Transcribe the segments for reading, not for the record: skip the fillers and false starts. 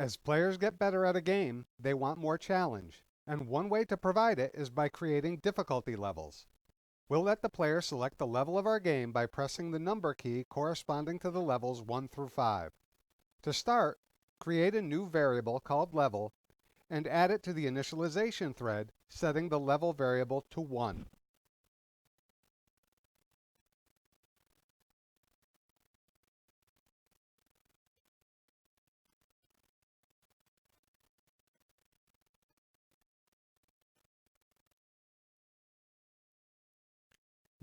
As players get better at a game, they want more challenge, and one way to provide it is by creating difficulty levels. We'll let the player select the level of our game by pressing the number key corresponding to the levels 1 through 5. To start, create a new variable called level and add it to the initialization thread, setting the level variable to 1.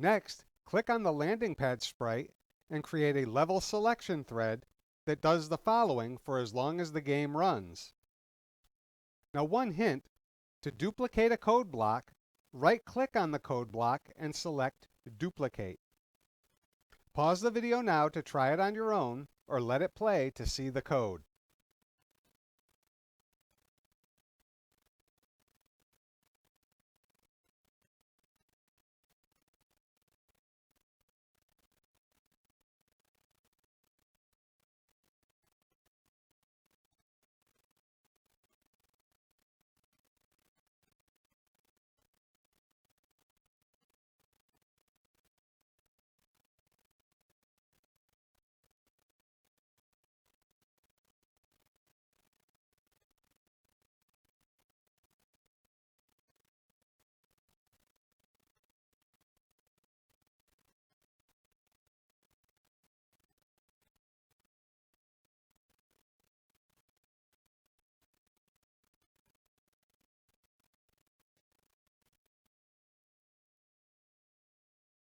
Next, click on the landing pad sprite and create a level selection thread that does the following for as long as the game runs. Now, one hint, to duplicate a code block, right-click on the code block and select Duplicate. Pause the video now to try it on your own, or let it play to see the code.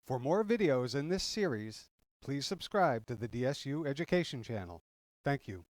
For more videos in this series, please subscribe to the DSU Education channel. Thank you.